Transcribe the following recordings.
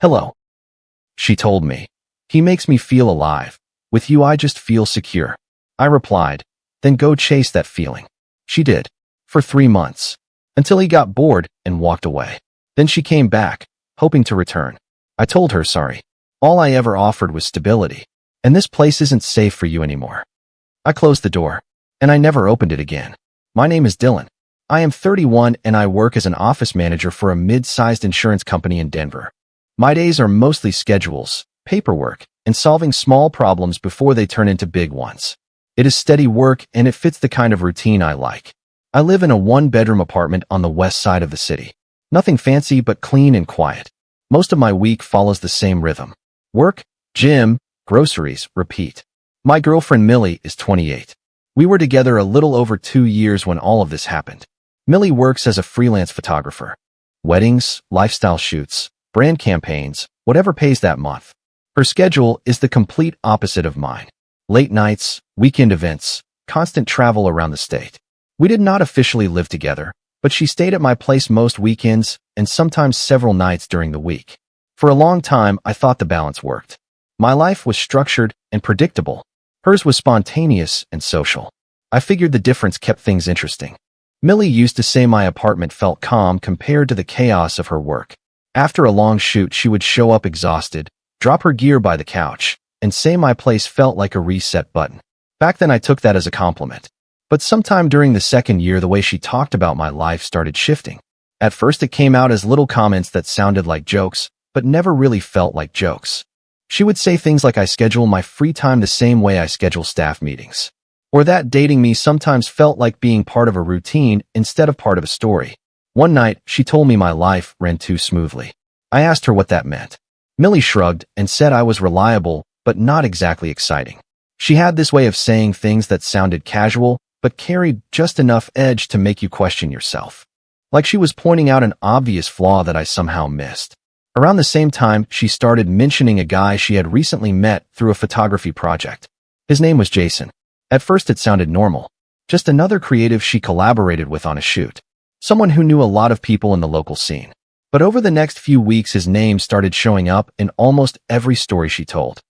Hello, she told me. He makes me feel alive. With you I just feel secure. I replied, then go chase that feeling. She did. For 3 months. Until he got bored and walked away. Then she came back, hoping to return. I told her sorry. All I ever offered was stability. And this place isn't safe for you anymore. I closed the door. And I never opened it again. My name is Dylan. I am 31 and I work as an office manager for a mid-sized insurance company in Denver. My days are mostly schedules, paperwork, and solving small problems before they turn into big ones. It is steady work and it fits the kind of routine I like. I live in a 1-bedroom apartment on the west side of the city. Nothing fancy but clean and quiet. Most of my week follows the same rhythm. Work, gym, groceries, repeat. My girlfriend Millie is 28. We were together a little over 2 years when all of this happened. Millie works as a freelance photographer. Weddings, lifestyle shoots, brand campaigns, whatever pays that month. Her schedule is the complete opposite of mine. Late nights, weekend events, constant travel around the state. We did not officially live together, but she stayed at my place most weekends and sometimes several nights during the week. For a long time, I thought the balance worked. My life was structured and predictable. Hers was spontaneous and social. I figured the difference kept things interesting. Millie used to say my apartment felt calm compared to the chaos of her work. After a long shoot, she would show up exhausted, drop her gear by the couch, and say my place felt like a reset button. Back then I took that as a compliment. But sometime during the 2nd year, the way she talked about my life started shifting. At first it came out as little comments that sounded like jokes, but never really felt like jokes. She would say things like I schedule my free time the same way I schedule staff meetings. Or that dating me sometimes felt like being part of a routine instead of part of a story. One night, she told me my life ran too smoothly. I asked her what that meant. Millie shrugged and said I was reliable, but not exactly exciting. She had this way of saying things that sounded casual, but carried just enough edge to make you question yourself. Like she was pointing out an obvious flaw that I somehow missed. Around the same time, she started mentioning a guy she had recently met through a photography project. His name was Jason. At first it sounded normal. Just another creative she collaborated with on a shoot. Someone who knew a lot of people in the local scene. But over the next few weeks his name started showing up in almost every story she told.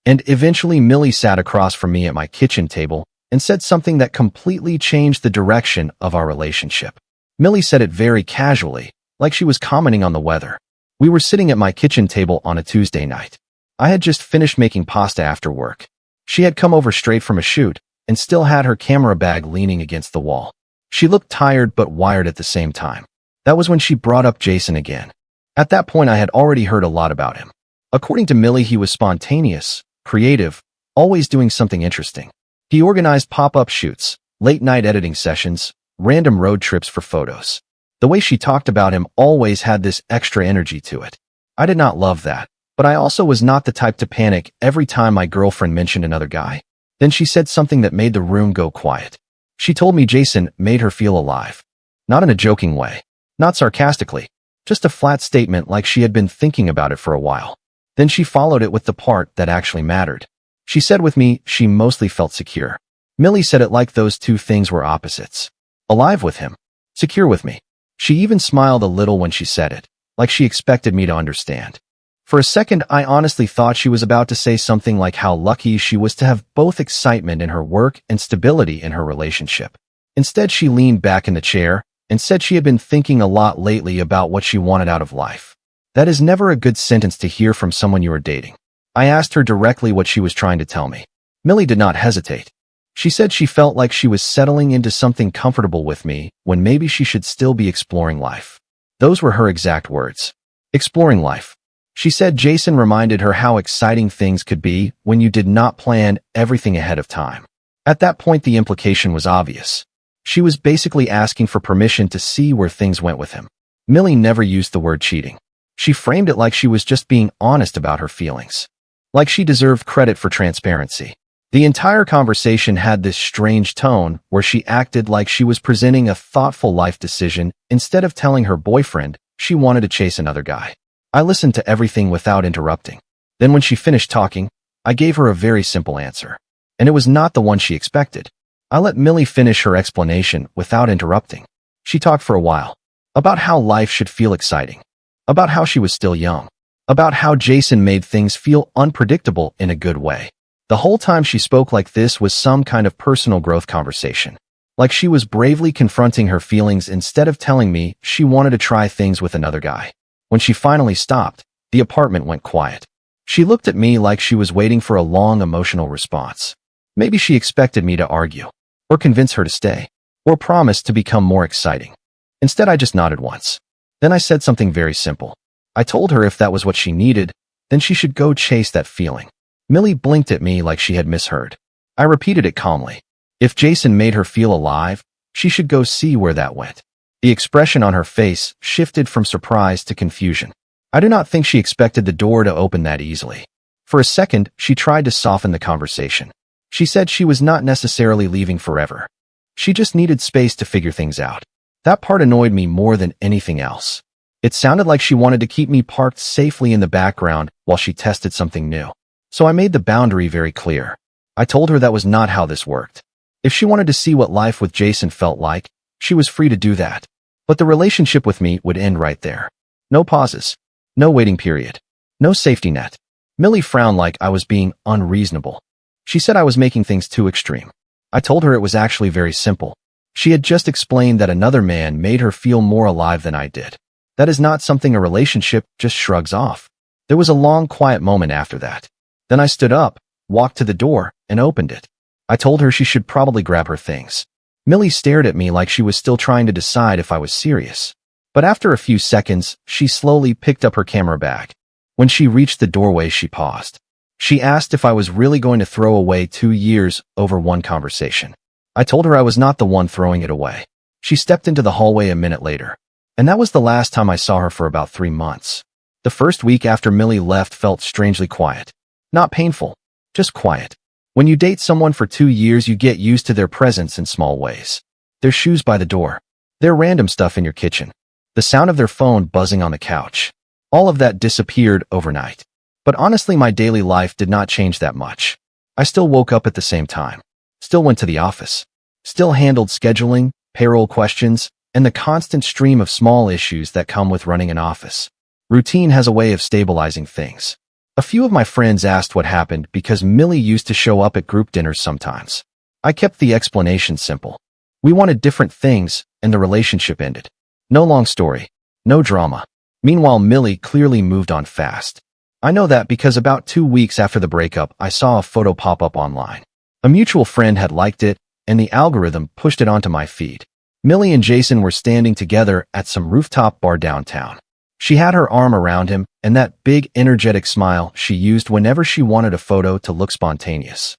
And eventually Millie sat across from me at my kitchen table and said something that completely changed the direction of our relationship. Millie said it very casually, like she was commenting on the weather. We were sitting at my kitchen table on a Tuesday night. I had just finished making pasta after work. She had come over straight from a shoot and still had her camera bag leaning against the wall. She looked tired but wired at the same time. That was when she brought up Jason again. At that point I had already heard a lot about him. According to Millie, he was spontaneous, creative, always doing something interesting. He organized pop-up shoots, late-night editing sessions, random road trips for photos. The way she talked about him always had this extra energy to it. I did not love that, but I also was not the type to panic every time my girlfriend mentioned another guy. Then she said something that made the room go quiet. She told me Jason made her feel alive. Not in a joking way. Not sarcastically. Just a flat statement like she had been thinking about it for a while. Then she followed it with the part that actually mattered. She said with me, she mostly felt secure. Millie said it like those two things were opposites. Alive with him. Secure with me. She even smiled a little when she said it, like she expected me to understand. For a second, I honestly thought she was about to say something like how lucky she was to have both excitement in her work and stability in her relationship. Instead, she leaned back in the chair and said she had been thinking a lot lately about what she wanted out of life. That is never a good sentence to hear from someone you are dating. I asked her directly what she was trying to tell me. Millie did not hesitate. She said she felt like she was settling into something comfortable with me when maybe she should still be exploring life. Those were her exact words. Exploring life. She said Jason reminded her how exciting things could be when you did not plan everything ahead of time. At that point, the implication was obvious. She was basically asking for permission to see where things went with him. Millie never used the word cheating. She framed it like she was just being honest about her feelings. Like she deserved credit for transparency. The entire conversation had this strange tone where she acted like she was presenting a thoughtful life decision instead of telling her boyfriend she wanted to chase another guy. I listened to everything without interrupting. Then when she finished talking, I gave her a very simple answer. And it was not the one she expected. I let Millie finish her explanation without interrupting. She talked for a while. About how life should feel exciting. About how she was still young. about how Jason made things feel unpredictable in a good way. The whole time she spoke like this was some kind of personal growth conversation. Like she was bravely confronting her feelings instead of telling me she wanted to try things with another guy. When she finally stopped, the apartment went quiet. She looked at me like she was waiting for a long emotional response. Maybe she expected me to argue, or convince her to stay, or promise to become more exciting. Instead, I just nodded once. Then I said something very simple. I told her if that was what she needed, then she should go chase that feeling. Millie blinked at me like she had misheard. I repeated it calmly. If Jason made her feel alive, she should go see where that went. The expression on her face shifted from surprise to confusion. I do not think she expected the door to open that easily. For a second, she tried to soften the conversation. She said she was not necessarily leaving forever. She just needed space to figure things out. That part annoyed me more than anything else. It sounded like she wanted to keep me parked safely in the background while she tested something new. So I made the boundary very clear. I told her that was not how this worked. If she wanted to see what life with Jason felt like, she was free to do that. But the relationship with me would end right there. No pauses. No waiting period. No safety net. Millie frowned like I was being unreasonable. She said I was making things too extreme. I told her it was actually very simple. She had just explained that another man made her feel more alive than I did. That is not something a relationship just shrugs off. There was a long, quiet moment after that. Then I stood up, walked to the door, and opened it. I told her she should probably grab her things. Millie stared at me like she was still trying to decide if I was serious. But after a few seconds, she slowly picked up her camera bag. When she reached the doorway, she paused. She asked if I was really going to throw away 2 years over one conversation. I told her I was not the one throwing it away. She stepped into the hallway a minute later. And that was the last time I saw her for about 3 months. The first week after Millie left felt strangely quiet. Not painful, just quiet. When you date someone for 2 years, you get used to their presence in small ways. Their shoes by the door. Their random stuff in your kitchen. The sound of their phone buzzing on the couch. All of that disappeared overnight. But honestly, my daily life did not change that much. I still woke up at the same time. Still went to the office. Still handled scheduling, payroll questions, and the constant stream of small issues that come with running an office. Routine has a way of stabilizing things. A few of my friends asked what happened because Millie used to show up at group dinners sometimes. I kept the explanation simple. We wanted different things, and the relationship ended. No long story. No drama. Meanwhile, Millie clearly moved on fast. I know that because about 2 weeks after the breakup, I saw a photo pop up online. A mutual friend had liked it, and the algorithm pushed it onto my feed. Millie and Jason were standing together at some rooftop bar downtown. She had her arm around him, and that big, energetic smile she used whenever she wanted a photo to look spontaneous.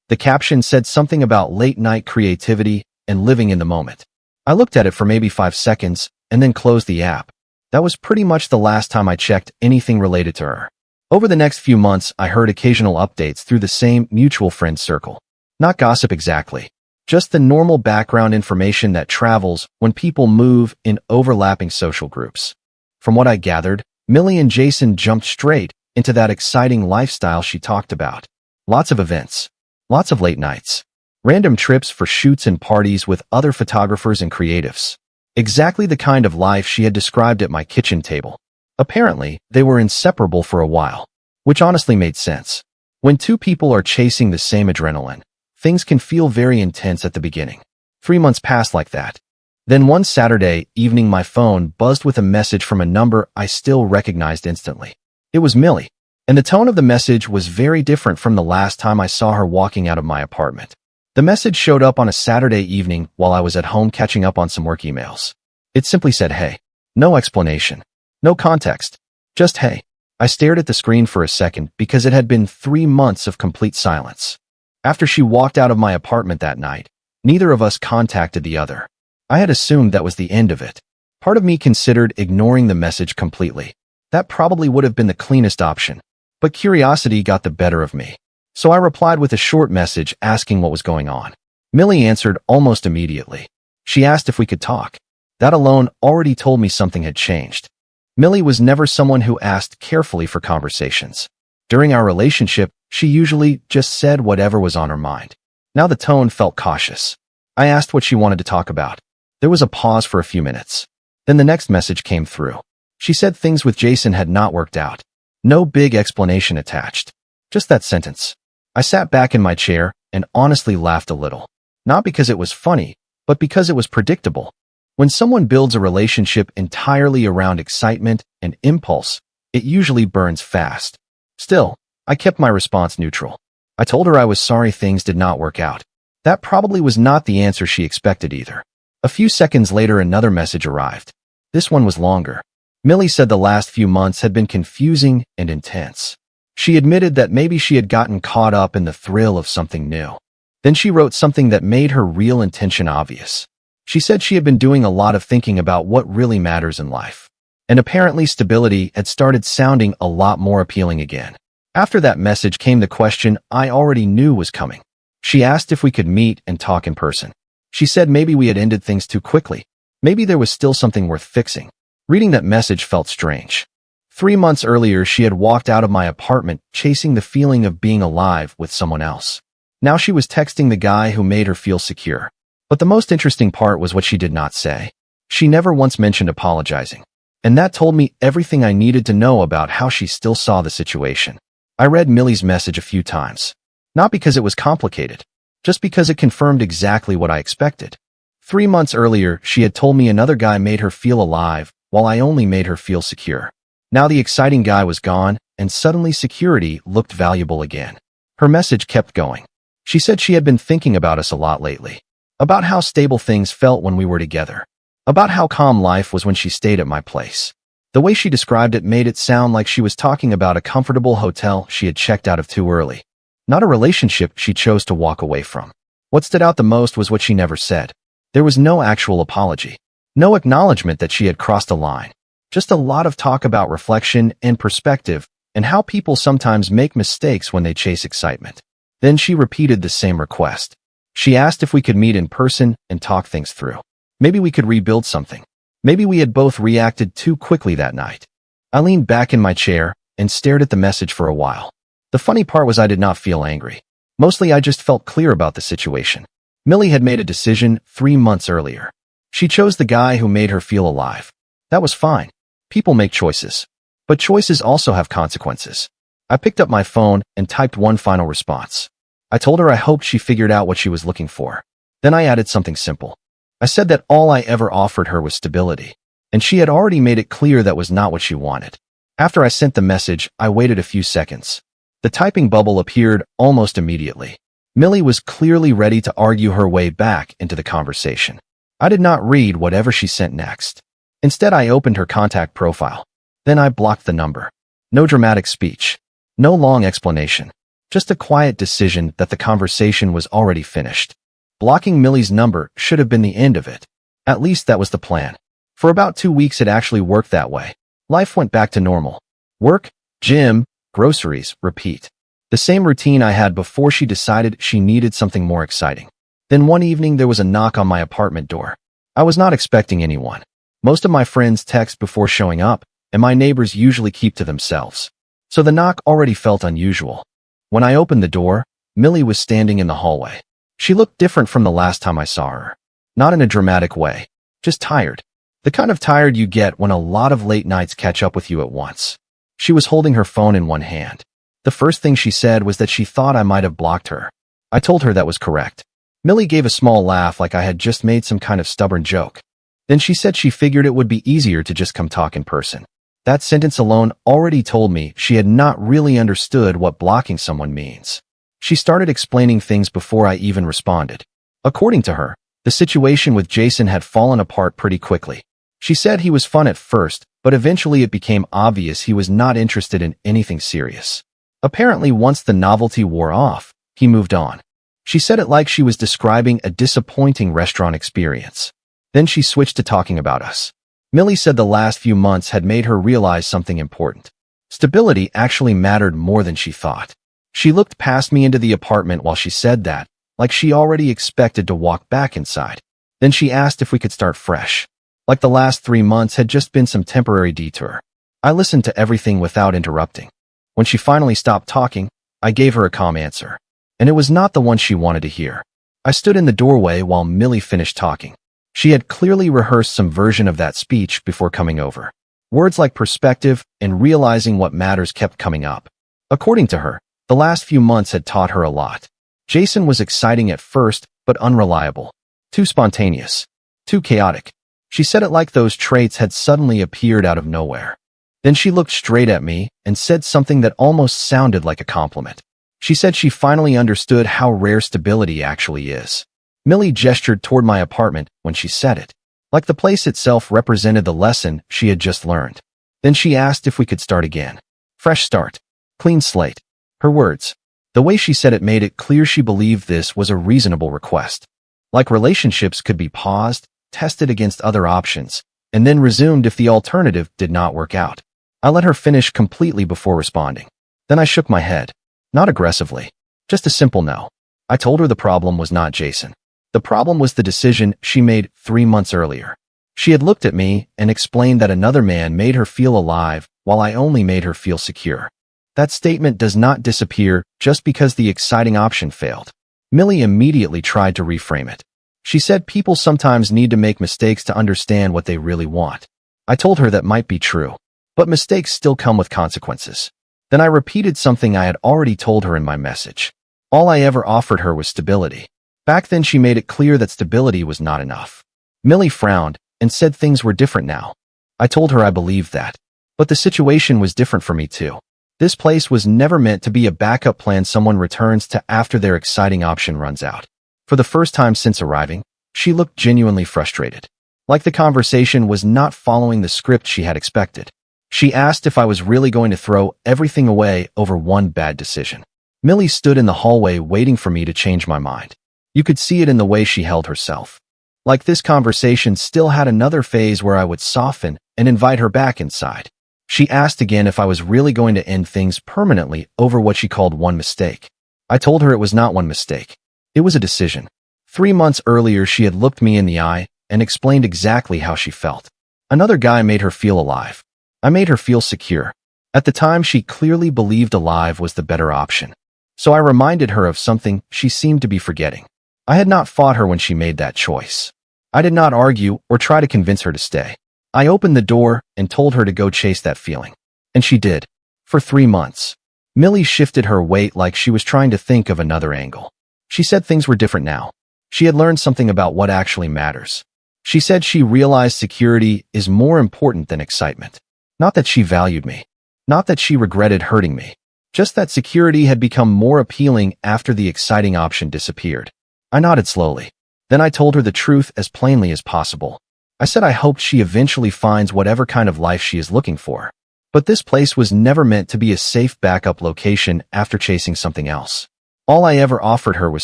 The caption said something about late-night creativity and living in the moment. I looked at it for maybe 5 seconds, and then closed the app. That was pretty much the last time I checked anything related to her. Over the next few months, I heard occasional updates through the same mutual friend circle. Not gossip exactly. Just the normal background information that travels when people move in overlapping social groups. From what I gathered, Millie and Jason jumped straight into that exciting lifestyle she talked about. Lots of events. Lots of late nights. Random trips for shoots and parties with other photographers and creatives. Exactly the kind of life she had described at my kitchen table. Apparently, they were inseparable for a while, which honestly made sense. When two people are chasing the same adrenaline, things can feel very intense at the beginning. 3 months passed like that. Then one Saturday evening, my phone buzzed with a message from a number I still recognized instantly. It was Millie, and the tone of the message was very different from the last time I saw her walking out of my apartment. The message showed up on a Saturday evening while I was at home catching up on some work emails. It simply said, "Hey." No explanation. No context. Just hey. I stared at the screen for a second because it had been 3 months of complete silence. After she walked out of my apartment that night, neither of us contacted the other. I had assumed that was the end of it. Part of me considered ignoring the message completely. That probably would have been the cleanest option. But curiosity got the better of me. So I replied with a short message asking what was going on. Millie answered almost immediately. She asked if we could talk. That alone already told me something had changed. Millie was never someone who asked carefully for conversations. During our relationship, she usually just said whatever was on her mind. Now the tone felt cautious. I asked what she wanted to talk about. There was a pause for a few minutes. Then the next message came through. She said things with Jason had not worked out. No big explanation attached. Just that sentence. I sat back in my chair and honestly laughed a little. Not because it was funny, but because it was predictable. When someone builds a relationship entirely around excitement and impulse, it usually burns fast. Still, I kept my response neutral. I told her I was sorry things did not work out. That probably was not the answer she expected either. A few seconds later, another message arrived. This one was longer. Millie said the last few months had been confusing and intense. She admitted that maybe she had gotten caught up in the thrill of something new. Then she wrote something that made her real intention obvious. She said she had been doing a lot of thinking about what really matters in life. And apparently stability had started sounding a lot more appealing again. After that message came the question I already knew was coming. She asked if we could meet and talk in person. She said maybe we had ended things too quickly. Maybe there was still something worth fixing. Reading that message felt strange. 3 months earlier, she had walked out of my apartment chasing the feeling of being alive with someone else. Now she was texting the guy who made her feel secure. But the most interesting part was what she did not say. She never once mentioned apologizing. And that told me everything I needed to know about how she still saw the situation. I read Millie's message a few times. Not because it was complicated, just because it confirmed exactly what I expected. 3 months earlier, she had told me another guy made her feel alive, while I only made her feel secure. Now the exciting guy was gone, and suddenly security looked valuable again. Her message kept going. She said she had been thinking about us a lot lately. About how stable things felt when we were together. About how calm life was when she stayed at my place. The way she described it made it sound like she was talking about a comfortable hotel she had checked out of too early. Not a relationship she chose to walk away from. What stood out the most was what she never said. There was no actual apology. No acknowledgement that she had crossed a line. Just a lot of talk about reflection and perspective, and how people sometimes make mistakes when they chase excitement. Then she repeated the same request. She asked if we could meet in person and talk things through. Maybe we could rebuild something. Maybe we had both reacted too quickly that night. I leaned back in my chair and stared at the message for a while. The funny part was I did not feel angry. Mostly I just felt clear about the situation. Millie had made a decision 3 months earlier. She chose the guy who made her feel alive. That was fine. People make choices. But choices also have consequences. I picked up my phone and typed one final response. I told her I hoped she figured out what she was looking for. Then I added something simple. I said that all I ever offered her was stability, and she had already made it clear that was not what she wanted. After I sent the message, I waited a few seconds. The typing bubble appeared almost immediately. Millie was clearly ready to argue her way back into the conversation. I did not read whatever she sent next. Instead, I opened her contact profile. Then I blocked the number. No dramatic speech. No long explanation. Just a quiet decision that the conversation was already finished. Blocking Millie's number should have been the end of it. At least that was the plan. For about 2 weeks it actually worked that way. Life went back to normal. Work, gym, groceries, repeat. The same routine I had before she decided she needed something more exciting. Then one evening there was a knock on my apartment door. I was not expecting anyone. Most of my friends text before showing up, and my neighbors usually keep to themselves. So the knock already felt unusual. When I opened the door, Millie was standing in the hallway. She looked different from the last time I saw her. Not in a dramatic way. Just tired. The kind of tired you get when a lot of late nights catch up with you at once. She was holding her phone in one hand. The first thing she said was that she thought I might have blocked her. I told her that was correct. Millie gave a small laugh like I had just made some kind of stubborn joke. Then she said she figured it would be easier to just come talk in person. That sentence alone already told me she had not really understood what blocking someone means. She started explaining things before I even responded. According to her, the situation with Jason had fallen apart pretty quickly. She said he was fun at first, but eventually it became obvious he was not interested in anything serious. Apparently, once the novelty wore off, he moved on. She said it like she was describing a disappointing restaurant experience. Then she switched to talking about us. Millie said the last few months had made her realize something important. Stability actually mattered more than she thought. She looked past me into the apartment while she said that, like she already expected to walk back inside. Then she asked if we could start fresh. Like the last 3 months had just been some temporary detour. I listened to everything without interrupting. When she finally stopped talking, I gave her a calm answer. And it was not the one she wanted to hear. I stood in the doorway while Millie finished talking. She had clearly rehearsed some version of that speech before coming over. Words like perspective and realizing what matters kept coming up. According to her, the last few months had taught her a lot. Jason was exciting at first, but unreliable. Too spontaneous. Too chaotic. She said it like those traits had suddenly appeared out of nowhere. Then she looked straight at me and said something that almost sounded like a compliment. She said she finally understood how rare stability actually is. Millie gestured toward my apartment when she said it, like the place itself represented the lesson she had just learned. Then she asked if we could start again. Fresh start. Clean slate. Her words. The way she said it made it clear she believed this was a reasonable request. Like relationships could be paused, tested against other options, and then resumed if the alternative did not work out. I let her finish completely before responding. Then I shook my head. Not aggressively. Just a simple no. I told her the problem was not Jason. The problem was the decision she made 3 months earlier. She had looked at me and explained that another man made her feel alive while I only made her feel secure. That statement does not disappear just because the exciting option failed. Millie immediately tried to reframe it. She said people sometimes need to make mistakes to understand what they really want. I told her that might be true, but mistakes still come with consequences. Then I repeated something I had already told her in my message. All I ever offered her was stability. Back then she made it clear that stability was not enough. Millie frowned and said things were different now. I told her I believed that. But the situation was different for me too. This place was never meant to be a backup plan someone returns to after their exciting option runs out. For the first time since arriving, she looked genuinely frustrated. Like the conversation was not following the script she had expected. She asked if I was really going to throw everything away over one bad decision. Millie stood in the hallway waiting for me to change my mind. You could see it in the way she held herself. Like this conversation still had another phase where I would soften and invite her back inside. She asked again if I was really going to end things permanently over what she called one mistake. I told her it was not one mistake. It was a decision. 3 months earlier, she had looked me in the eye and explained exactly how she felt. Another guy made her feel alive. I made her feel secure. At the time, she clearly believed alive was the better option. So I reminded her of something she seemed to be forgetting. I had not fought her when she made that choice. I did not argue or try to convince her to stay. I opened the door and told her to go chase that feeling. And she did. For 3 months. Millie shifted her weight like she was trying to think of another angle. She said things were different now. She had learned something about what actually matters. She said she realized security is more important than excitement. Not that she valued me. Not that she regretted hurting me. Just that security had become more appealing after the exciting option disappeared. I nodded slowly. Then I told her the truth as plainly as possible. I said I hoped she eventually finds whatever kind of life she is looking for. But this place was never meant to be a safe backup location after chasing something else. All I ever offered her was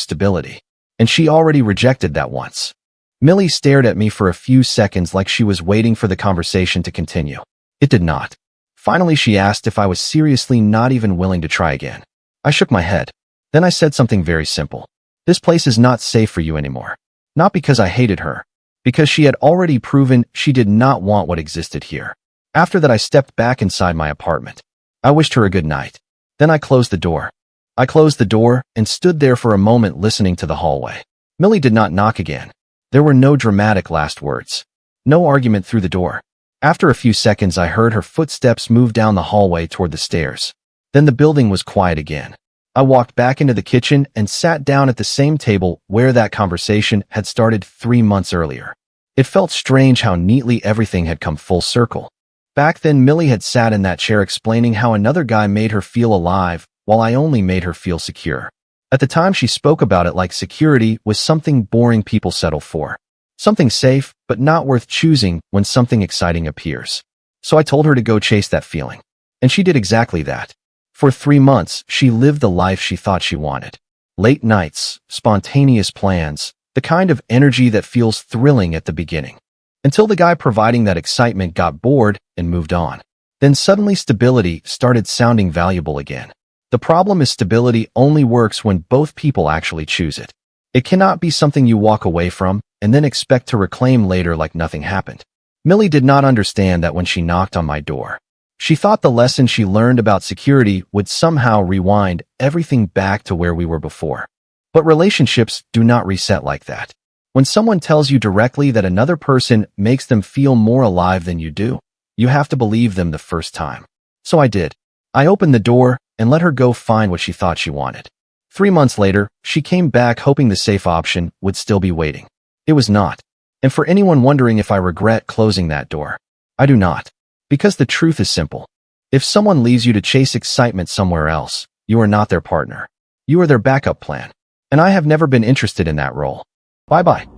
stability. And she already rejected that once. Millie stared at me for a few seconds like she was waiting for the conversation to continue. It did not. Finally, she asked if I was seriously not even willing to try again. I shook my head. Then I said something very simple. This place is not safe for you anymore. Not because I hated her. Because she had already proven she did not want what existed here. After that, I stepped back inside my apartment. I wished her a good night. Then I closed the door. I closed the door and stood there for a moment listening to the hallway. Millie did not knock again. There were no dramatic last words. No argument through the door. After a few seconds, I heard her footsteps move down the hallway toward the stairs. Then the building was quiet again. I walked back into the kitchen and sat down at the same table where that conversation had started 3 months earlier. It felt strange how neatly everything had come full circle. Back then, Millie had sat in that chair explaining how another guy made her feel alive while I only made her feel secure. At the time, she spoke about it like security was something boring people settle for. Something safe, but not worth choosing when something exciting appears. So I told her to go chase that feeling. And she did exactly that. For 3 months, she lived the life she thought she wanted. Late nights, spontaneous plans, the kind of energy that feels thrilling at the beginning. Until the guy providing that excitement got bored and moved on. Then suddenly stability started sounding valuable again. The problem is stability only works when both people actually choose it. It cannot be something you walk away from and then expect to reclaim later like nothing happened. Millie did not understand that when she knocked on my door. She thought the lesson she learned about security would somehow rewind everything back to where we were before. But relationships do not reset like that. When someone tells you directly that another person makes them feel more alive than you do, You have to believe them the first time. So I did. I opened the door and let her go find what she thought she wanted. 3 months later, she came back hoping the safe option would still be waiting. It was not. And for anyone wondering if I regret closing that door, I do not. Because the truth is simple. If someone leaves you to chase excitement somewhere else, you are not their partner. You are their backup plan. And I have never been interested in that role. Bye-bye.